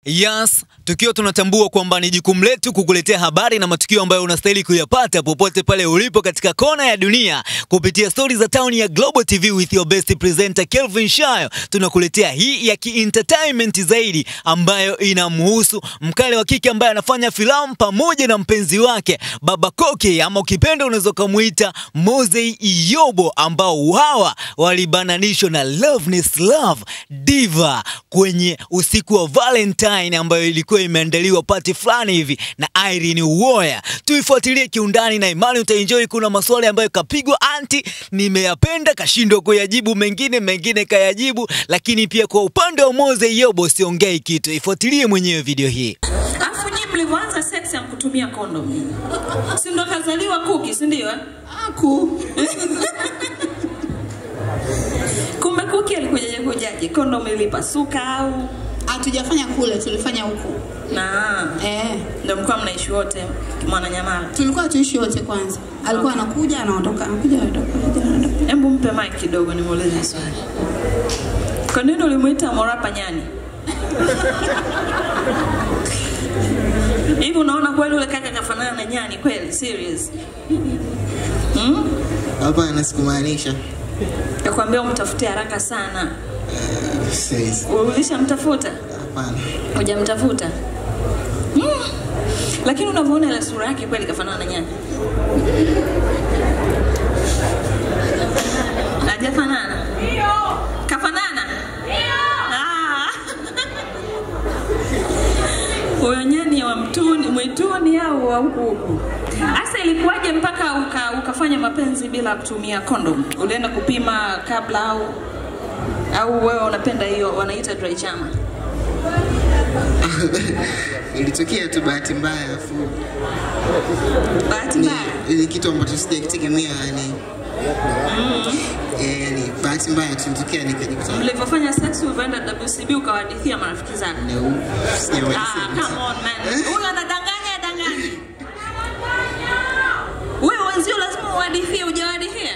Yes, tukiwa tunatambua kwamba ni jukumu letu kukuletea habari na matukio ambayo unastahili kuyapata popote pale ulipo katika kona ya dunia kupitia stories za town ya Global TV with your best presenter Kelvin Shayo. Tunakuletea hii ya ki-entertainment zaidi ambayo inamhusu mkale wa kike ambaye anafanya filamu pamoja na mpenzi wake Baba Koke, ama ukipenda unaweza kumuita Mosey Iyobo, ambao hawa walibananishwa na Loveness Love Diva kwenye usiku wa Valentine ambayo ilikuwa imeandaliwa party fulani hivi na Irene Uwoya. Tuifuatilie kiundani na imani utaenjoy. Kuna maswali ambayo kapigwa anti nimeyapenda, kashindwa kuyajibu, mengine kayajibu, lakini pia kwa upande wa Mosey Iyobo siongei kitu. Ifuatilie mwenyewe video hii. Afu nyinyi mlivyoanza sex ya kutumia condom, si ndo kazaliwa Kuki, si ndio? Aku kumbe Kuki alikujaje? Condom ilipasuka au hatujafanya kule, tulifanya huku. Ndio mko mnaishi wote Mwananyamala? Tulikuwa tuishi wote kwanza. Alikuwa anakuja anaondoka, anakuja anaondoka. Hebu mpe mic kidogo nimuulize swali. Kwa nini ulimuita Morapa nyani? Hivi unaona kweli ule kaka kafanana na nyani kweli? Serious? Hapana, sikumaanisha. Nakwambia umtafute haraka sana. Says. Ulishamtafuta? Hapana. Hujamtafuta? Lakini unavyoona ile sura yake kweli kafanana na nyani. Hajafanana? Ndio. Kafanana? Ndio. Huyo nyani wa mwituni au wa huku? Asa ilikuwaje mpaka ukafanya mapenzi bila kutumia condom? Ulienda kupima kabla au wewe unapenda hiyo wanaita dry chama? Ilitokea tu bahati mbaya afu. Bahati mbaya? Ile kitu ambacho sijategemea yani. Yani bahati mbaya tulitokea nikajikuta. Mlipofanya sex ulienda WCB ukawahadithia marafiki zako? No. Come on man. Unadanganya danganya. Wewe wenzio lazima uwadithie, hujawahadithia?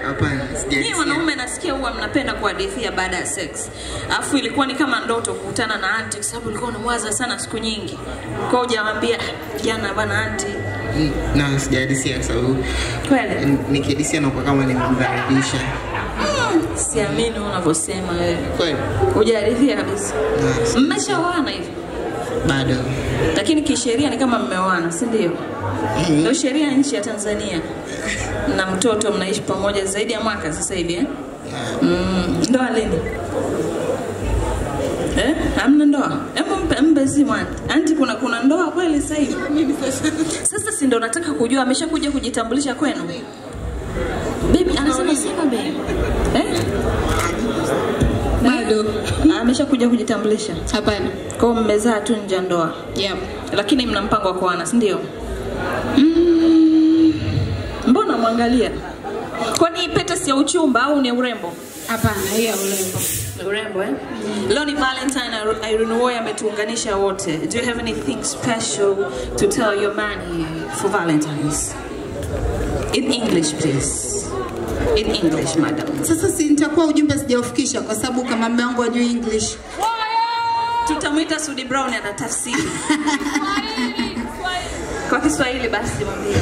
Hapana, sijahadithia. Ni wanaume nasikia huwa mnapenda kuhadithia baada ya sex. Alafu ilikuwa ni kama ndoto kukutana na auntie kwa sababu ulikuwa unamwaza sana siku nyingi. Kwa hiyo hujamwambia jana bana auntie. Na sijahadithia kwa sababu kweli nikihadithia na kwa kama nimemdharibisha. Siamini unavyosema wewe. Kweli. Hujahadithia kabisa. Mmeshaoana hivi? Bado. Lakini kisheria ni kama mmeoana, si ndio? Ndio sheria nchi ya Tanzania. Na mtoto mnaishi pamoja zaidi ya mwaka sasa hivi eh? Ndoa lini? Hamna ndoa. Hebu mpe simu anti, kuna ndoa kweli sasa hivi? Sasa si ndio nataka kujua ameshakuja kujitambulisha kwenu? Baby anasema sema baby. Bado ameshakuja kujitambulisha? Hapana. Kwa hiyo mmezaa tu nje ndoa? Yep. Lakini mna mpango wa kuoana, si ndio? Mbona mwangalia? Kwani pete si ya uchumba au ni urembo? Hapana, hiyo ya urembo. Urembo eh? Leo ni Valentine, Irene Uwoya ametuunganisha wote. Do you have anything special to tell your man for Valentine's? In English please. In English madam. Sasa si nitakuwa ujumbe sijaufikisha kwa sababu kama mume wangu hajui English. Tutamuita Sudi Brown atatafsiri. Kwa Kiswahili basi mwambie.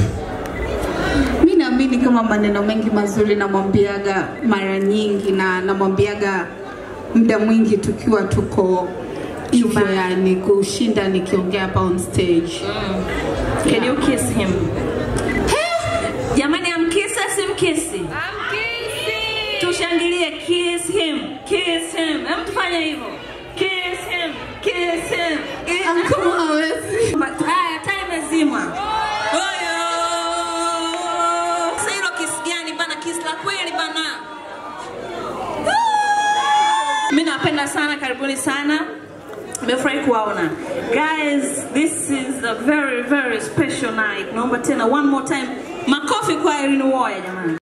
Mimi naamini kama maneno mengi mazuri namwambiaga mara nyingi na namwambiaga muda mwingi tukiwa tuko hivyo, yani kushinda nikiongea hapa on stage. Can you kiss him? Jamani amkisa simkisi? Amkisi. Tushangilie kiss him. Kiss him. Mtufanya hivyo. Kiss him. Kiss him. Kama hawezi. Haya time zima. Oyo. Sasa hilo kiss gani bana? Kiss la kweli bana. Mimi napenda sana, karibuni sana. Nimefurahi kuwaona. Guys, this is a very very special night. Naomba tena one more time makofi kwa Irene Uwoya jamani.